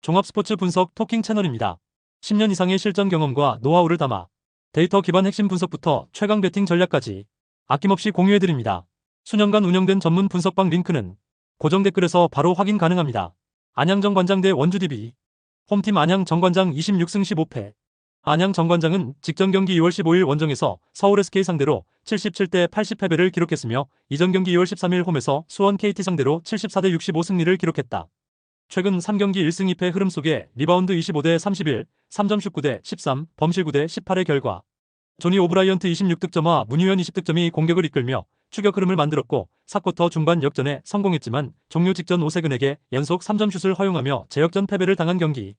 종합 스포츠 분석 토킹 채널입니다. 10년 이상의 실전 경험과 노하우를 담아 데이터 기반 핵심 분석부터 최강 배팅 전략까지 아낌없이 공유해드립니다. 수년간 운영된 전문 분석방 링크는 고정 댓글에서 바로 확인 가능합니다. 안양 정관장 대 원주 DB. 홈팀 안양 정관장 26승 15패. 안양 정관장은 직전 경기 2월 15일 원정에서 서울 SK 상대로 77대 80패배를 기록했으며 이전 경기 2월 13일 홈에서 수원 KT 상대로 74대 65 승리를 기록했다. 최근 3경기 1승 2패 흐름 속에 리바운드 25대 31, 3점 슛 9대 13, 범실 9대 18의 결과 조니 오브라이언트 26득점과 문유현 20득점이 공격을 이끌며 추격 흐름을 만들었고 4쿼터 중반 역전에 성공했지만 종료 직전 오세근에게 연속 3점 슛을 허용하며 재역전 패배를 당한 경기.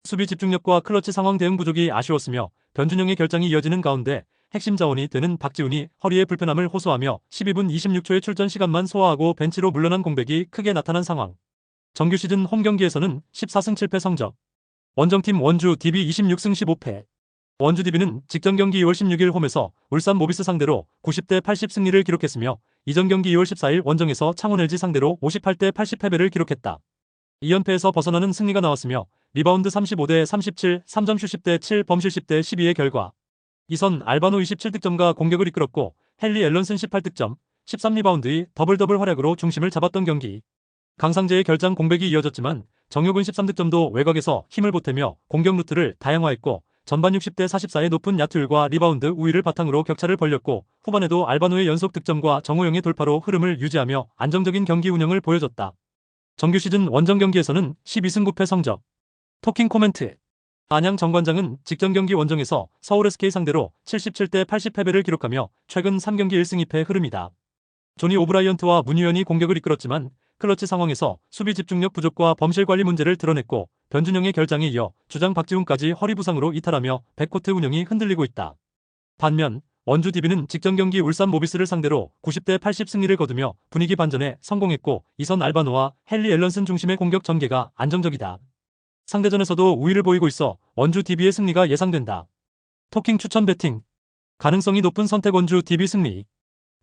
수비 집중력과 클러치 상황 대응 부족이 아쉬웠으며 변준영의 결장이 이어지는 가운데 핵심 자원이 되는 박지훈이 허리의 불편함을 호소하며 12분 26초의 출전 시간만 소화하고 벤치로 물러난 공백이 크게 나타난 상황. 정규 시즌 홈 경기에서는 14승 7패 성적. 원정팀 원주 DB 26승 15패. 원주 DB는 직전 경기 2월 16일 홈에서 울산 모비스 상대로 90대 80 승리를 기록했으며 이전 경기 2월 14일 원정에서 창원 LG 상대로 58대 80 패배를 기록했다. 2연패에서 벗어나는 승리가 나왔으며 리바운드 35대 37, 3점 슛 10대 7, 범실 10대 12의 결과 이선 알바노 27득점과 공격을 이끌었고 헨리 앨런슨 18득점, 13리바운드의 더블 활약으로 중심을 잡았던 경기. 강상재의 결장 공백이 이어졌지만 정효근 13득점도 외곽에서 힘을 보태며 공격 루트를 다양화했고 전반 60대 44의 높은 야투율과 리바운드 우위를 바탕으로 격차를 벌렸고 후반에도 알바노의 연속 득점과 정호영의 돌파로 흐름을 유지하며 안정적인 경기 운영을 보여줬다. 정규 시즌 원정 경기에서는 12승 9패 성적. 토킹 코멘트. 안양 정관장은 직전 경기 원정에서 서울 SK 상대로 77대 80 패배를 기록하며 최근 3경기 1승 2패 흐름이다. 조니 오브라이언트와 문유현이 공격을 이끌었지만 클러치 상황에서 수비 집중력 부족과 범실 관리 문제를 드러냈고 변준영의 결장에 이어 주장 박지훈까지 허리 부상으로 이탈하며 백코트 운영이 흔들리고 있다. 반면 원주 DB는 직전 경기 울산 모비스를 상대로 90대 80 승리를 거두며 분위기 반전에 성공했고 이선 알바노와 헨리 앨런슨 중심의 공격 전개가 안정적이다. 상대전에서도 우위를 보이고 있어 원주 DB의 승리가 예상된다. 토킹 추천 배팅. 가능성이 높은 선택 원주 DB 승리.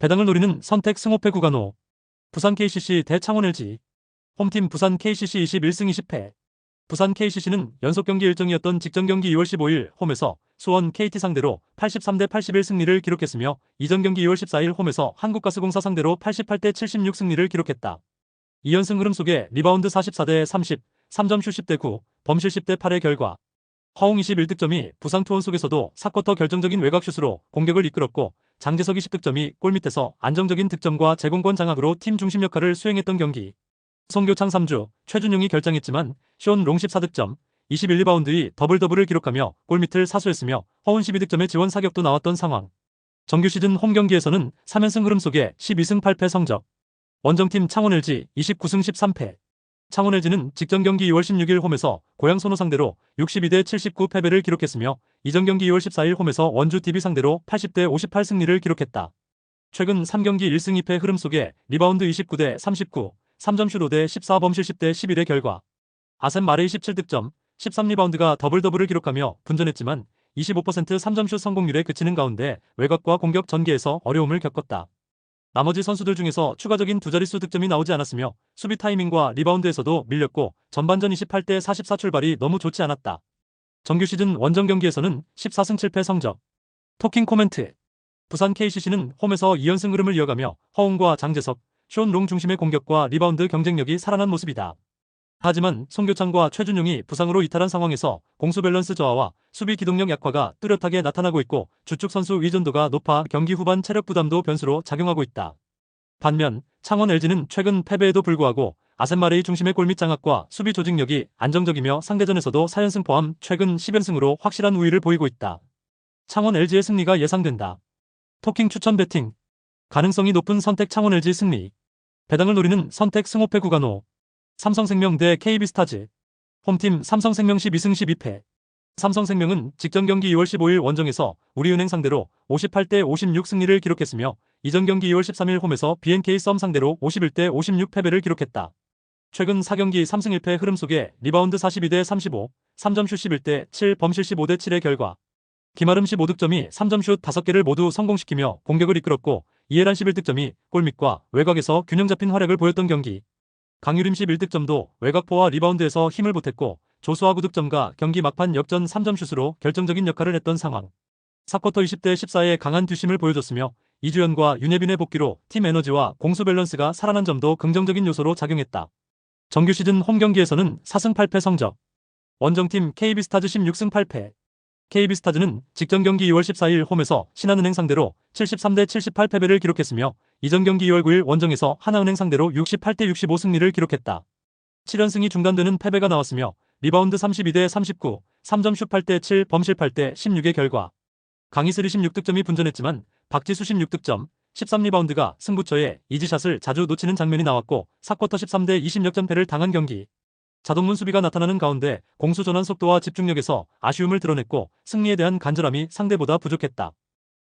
배당을 노리는 선택 승호패 구간호. 부산 KCC 대 창원 LG. 홈팀 부산 KCC 21승 20패. 부산 KCC는 연속 경기 일정이었던 직전 경기 2월 15일 홈에서 수원 KT 상대로 83대 81 승리를 기록했으며 이전 경기 2월 14일 홈에서 한국가스공사 상대로 88대 76 승리를 기록했다. 2연승 흐름 속에 리바운드 44대 30, 3점 슛 10대 9, 범실 10대 8의 결과 허웅 21득점이 부상 투혼 속에서도 4쿼터 결정적인 외곽슛으로 공격을 이끌었고 장재석이 10득점이 골밑에서 안정적인 득점과 제공권 장악으로 팀 중심 역할을 수행했던 경기. 송교창 3주, 최준용이 결장했지만 숀 롱 14득점, 21리바운드의 더블을 기록하며 골밑을 사수했으며 허운 12득점의 지원 사격도 나왔던 상황. 정규 시즌 홈 경기에서는 3연승 흐름 속에 12승 8패 성적. 원정팀 창원 LG 29승 13패. 창원 LG는 직전 경기 2월 16일 홈에서 고양 손호 상대로 62대 79 패배를 기록했으며 이전 경기 2월 14일 홈에서 원주 DB 상대로 80대 58 승리를 기록했다. 최근 3경기 1승 2패 흐름 속에 리바운드 29대 39, 3점 슛 5대 14 범실 10대 11의 결과 아셈 마레이 17득점, 13리바운드가 더블을 기록하며 분전했지만 25% 3점 슛 성공률에 그치는 가운데 외곽과 공격 전개에서 어려움을 겪었다. 나머지 선수들 중에서 추가적인 두 자릿수 득점이 나오지 않았으며 수비 타이밍과 리바운드에서도 밀렸고 전반전 28대 44 출발이 너무 좋지 않았다. 정규 시즌 원정 경기에서는 14승 7패 성적. 토킹 코멘트. 부산 KCC는 홈에서 2연승 흐름을 이어가며 허웅과 장재석, 숀 롱 중심의 공격과 리바운드 경쟁력이 살아난 모습이다. 하지만 송교창과 최준용이 부상으로 이탈한 상황에서 공수 밸런스 저하와 수비 기동력 약화가 뚜렷하게 나타나고 있고 주축 선수 의존도가 높아 경기 후반 체력 부담도 변수로 작용하고 있다. 반면 창원 LG는 최근 패배에도 불구하고 아셈 마레이 중심의 골밑 장악과 수비 조직력이 안정적이며 상대전에서도 4연승 포함 최근 10연승으로 확실한 우위를 보이고 있다. 창원 LG의 승리가 예상된다. 토킹 추천 배팅. 가능성이 높은 선택 창원 LG 승리. 배당을 노리는 선택 승호패 구간호. 삼성생명 대 KB스타즈. 홈팀 삼성생명 12승 12패. 삼성생명은 직전 경기 2월 15일 원정에서 우리은행 상대로 58대 56 승리를 기록했으며 이전 경기 2월 13일 홈에서 BNK 썸 상대로 51대 56 패배를 기록했다. 최근 4경기 3승 1패 흐름 속에 리바운드 42대 35, 3점 슛 11대 7, 범실 15대 7의 결과 김아름 15득점이 3점 슛 5개를 모두 성공시키며 공격을 이끌었고 이해란 11득점이 골밑과 외곽에서 균형 잡힌 활약을 보였던 경기. 강유림 11득점도 외곽포와 리바운드에서 힘을 보탰고 조수아 구득점과 경기 막판 역전 3점 슛으로 결정적인 역할을 했던 상황. 4쿼터 20대 14의 강한 뒷심을 보여줬으며 이주연과 윤예빈의 복귀로 팀 에너지와 공수 밸런스가 살아난 점도 긍정적인 요소로 작용했다. 정규 시즌 홈 경기에서는 4승 8패 성적. 원정팀 KB스타즈 16승 8패. KB스타즈는 직전 경기 2월 14일 홈에서 신한은행 상대로 73대 78 패배를 기록했으며 이전 경기 2월 9일 원정에서 하나은행 상대로 68대 65 승리를 기록했다. 7연승이 중단되는 패배가 나왔으며 리바운드 32대 39, 3점 슛 8대 7, 범실 8대 16의 결과. 강희슬이 16득점이 분전했지만 박지수 16득점, 13리바운드가 승부처에 이지샷을 자주 놓치는 장면이 나왔고 4쿼터 13대 20 역전패를 당한 경기. 자동문 수비가 나타나는 가운데 공수 전환 속도와 집중력에서 아쉬움을 드러냈고 승리에 대한 간절함이 상대보다 부족했다.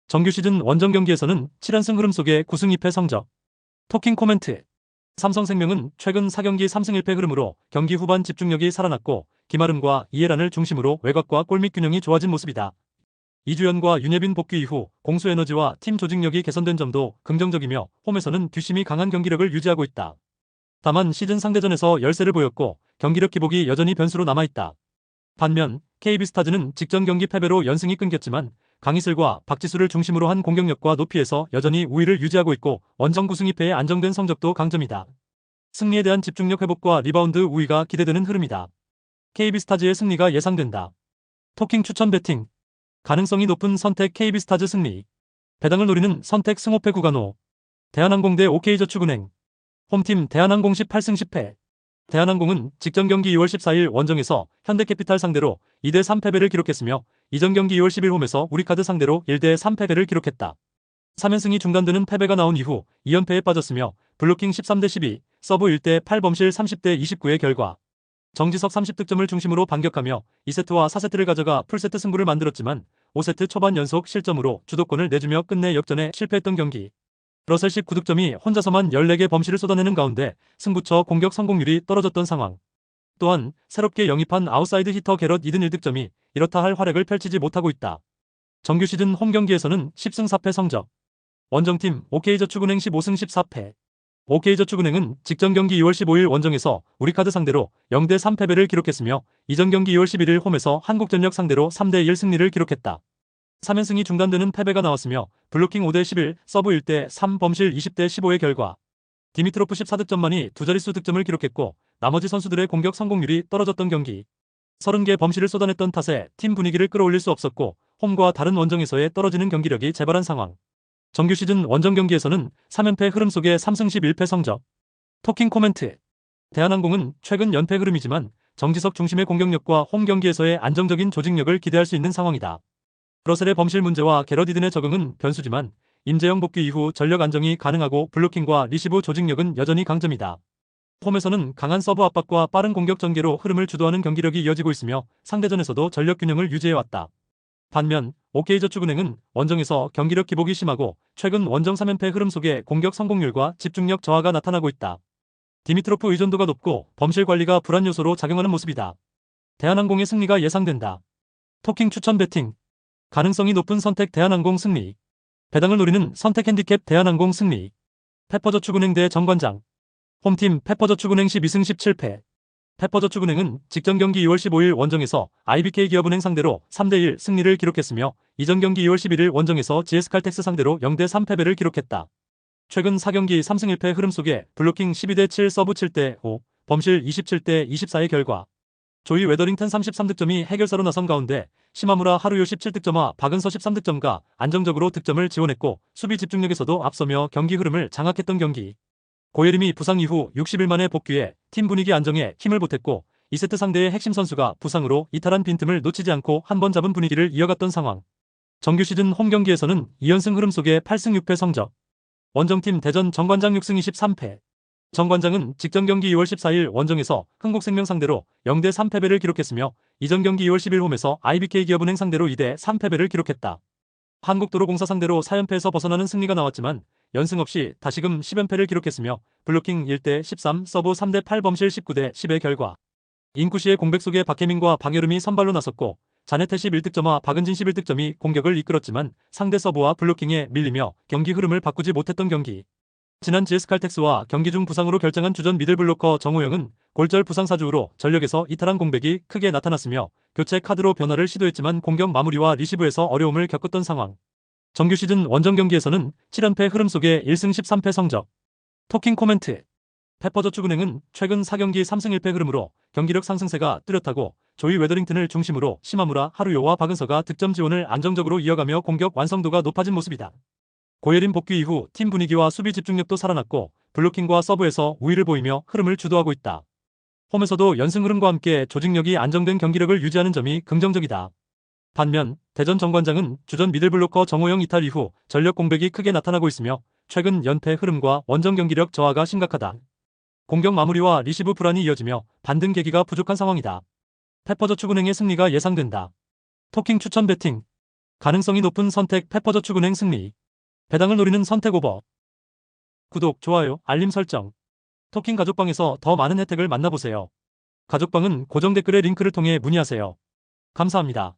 정규 시즌 원정 경기에서는 7연승 흐름 속에 9승 2패 성적. 토킹 코멘트. 삼성생명은 최근 4경기 3승 1패 흐름으로 경기 후반 집중력이 살아났고 김아름과 이해란을 중심으로 외곽과 골밑 균형이 좋아진 모습이다. 이주연과 윤예빈 복귀 이후 공수 에너지와 팀 조직력이 개선된 점도 긍정적이며 홈에서는 뒷심이 강한 경기력을 유지하고 있다. 다만 시즌 상대전에서 열세를 보였고 경기력 기복이 여전히 변수로 남아있다. 반면 KB스타즈는 직전 경기 패배로 연승이 끊겼지만 강희슬과 박지수를 중심으로 한 공격력과 높이에서 여전히 우위를 유지하고 있고 원정 9승 2패의 안정된 성적도 강점이다. 승리에 대한 집중력 회복과 리바운드 우위가 기대되는 흐름이다. KB스타즈의 승리가 예상된다. 토킹 추천 배팅. 가능성이 높은 선택 KB스타즈 승리. 배당을 노리는 선택 승호패 구간호. 대한항공 대 OK저축은행. 홈팀 대한항공 18승 10패. 대한항공은 직전 경기 2월 14일 원정에서 현대캐피탈 상대로 2대 3 패배를 기록했으며 이전 경기 2월 10일 홈에서 우리카드 상대로 1대 3 패배를 기록했다. 3연승이 중단되는 패배가 나온 이후 2연패에 빠졌으며 블로킹 13대 12, 서브 1대 8 범실 30대 29의 결과. 정지석 30득점을 중심으로 반격하며 2세트와 4세트를 가져가 풀세트 승부를 만들었지만 5세트 초반 연속 실점으로 주도권을 내주며 끝내 역전에 실패했던 경기. 러셀식 9득점이 혼자서만 14개 범실을 쏟아내는 가운데 승부처 공격 성공률이 떨어졌던 상황. 또한 새롭게 영입한 아웃사이드 히터 게럿 이든 1득점이 이렇다 할 활약을 펼치지 못하고 있다. 정규 시즌 홈 경기에서는 10승 4패 성적. 원정팀 OK저축은행 15승 14패. OK저축은행은 직전 경기 2월 15일 원정에서 우리카드 상대로 0대 3 패배를 기록했으며 이전 경기 2월 11일 홈에서 한국전력 상대로 3대 1 승리를 기록했다. 3연승이 중단되는 패배가 나왔으며 블로킹 5대 11, 서브 1대 3, 범실 20대 15의 결과. 디미트로프 14득점만이 두 자릿수 득점을 기록했고 나머지 선수들의 공격 성공률이 떨어졌던 경기. 30개 범실을 쏟아냈던 탓에 팀 분위기를 끌어올릴 수 없었고 홈과 다른 원정에서의 떨어지는 경기력이 재발한 상황. 정규 시즌 원정 경기에서는 3연패 흐름 속에 3승 11패 성적. 토킹 코멘트. 대한항공은 최근 연패 흐름이지만 정지석 중심의 공격력과 홈 경기에서의 안정적인 조직력을 기대할 수 있는 상황이다. 러셀의 범실 문제와 게럿 이든의 적응은 변수지만 임재영 복귀 이후 전력 안정이 가능하고 블로킹과 리시브 조직력은 여전히 강점이다. 홈에서는 강한 서브 압박과 빠른 공격 전개로 흐름을 주도하는 경기력이 이어지고 있으며 상대전에서도 전력 균형을 유지해왔다. 반면 OK저축은행은 원정에서 경기력 기복이 심하고 최근 원정 3연패 흐름 속에 공격 성공률과 집중력 저하가 나타나고 있다. 디미트로프 의존도가 높고 범실 관리가 불안 요소로 작용하는 모습이다. 대한항공의 승리가 예상된다. 토킹 추천 배팅. 가능성이 높은 선택 대한항공 승리. 배당을 노리는 선택 핸디캡 대한항공 승리. 페퍼저축은행 대 정관장. 홈팀 페퍼저축은행 12승 17패. 페퍼저축은행은 직전 경기 2월 15일 원정에서 IBK기업은행 상대로 3대 1 승리를 기록했으며 이전 경기 2월 11일 원정에서 GS칼텍스 상대로 0대 3 패배를 기록했다. 최근 4경기 3승 1패 흐름 속에 블로킹 12대 7, 서브 7대 5, 범실 27대 24의 결과. 조이 웨더링턴 33득점이 해결사로 나선 가운데 시마무라 하루요 17득점과 박은서 13득점과 안정적으로 득점을 지원했고 수비 집중력에서도 앞서며 경기 흐름을 장악했던 경기. 고예림이 부상 이후 60일 만에 복귀해 팀 분위기 안정에 힘을 보탰고 2세트 상대의 핵심 선수가 부상으로 이탈한 빈틈을 놓치지 않고 한 번 잡은 분위기를 이어갔던 상황. 정규 시즌 홈 경기에서는 2연승 흐름 속에 8승 6패 성적. 원정팀 대전 정관장 6승 23패. 정관장은 직전 경기 2월 14일 원정에서 흥국생명 상대로 0대 3 패배를 기록했으며 이전 경기 2월 10일 홈에서 IBK기업은행 상대로 2대 3 패배를 기록했다. 한국도로공사 상대로 4연패에서 벗어나는 승리가 나왔지만 연승 없이 다시금 10연패를 기록했으며 블로킹 1대 13, 서브 3대 8 범실 19대 10의 결과. 인쿠시의 공백 속에 박혜민과 방여름이 선발로 나섰고 자네테 11득점과 박은진 11득점이 공격을 이끌었지만 상대 서브와 블로킹에 밀리며 경기 흐름을 바꾸지 못했던 경기. 지난 GS 칼텍스와 경기 중 부상으로 결정한 주전 미들블로커 정우영은 골절 부상 사주로 전력에서 이탈한 공백이 크게 나타났으며 교체 카드로 변화를 시도했지만 공격 마무리와 리시브에서 어려움을 겪었던 상황. 정규 시즌 원정 경기에서는 7연패 흐름 속에 1승 13패 성적. 토킹 코멘트. 페퍼저축은행은 최근 4경기 3승 1패 흐름으로 경기력 상승세가 뚜렷하고 조이 웨더링턴을 중심으로 시마무라 하루요와 박은서가 득점 지원을 안정적으로 이어가며 공격 완성도가 높아진 모습이다. 고예린 복귀 이후 팀 분위기와 수비 집중력도 살아났고 블로킹과 서브에서 우위를 보이며 흐름을 주도하고 있다. 홈에서도 연승 흐름과 함께 조직력이 안정된 경기력을 유지하는 점이 긍정적이다. 반면 대전 정관장은 주전 미들블로커 정호영 이탈 이후 전력 공백이 크게 나타나고 있으며 최근 연패 흐름과 원정 경기력 저하가 심각하다. 공격 마무리와 리시브 불안이 이어지며 반등 계기가 부족한 상황이다. 페퍼저축은행의 승리가 예상된다. 토킹 추천 배팅. 가능성이 높은 선택 페퍼저축은행 승리. 배당을 노리는 선택 오버. 구독, 좋아요, 알림 설정. 토킹 가족방에서 더 많은 혜택을 만나보세요. 가족방은 고정 댓글의 링크를 통해 문의하세요. 감사합니다.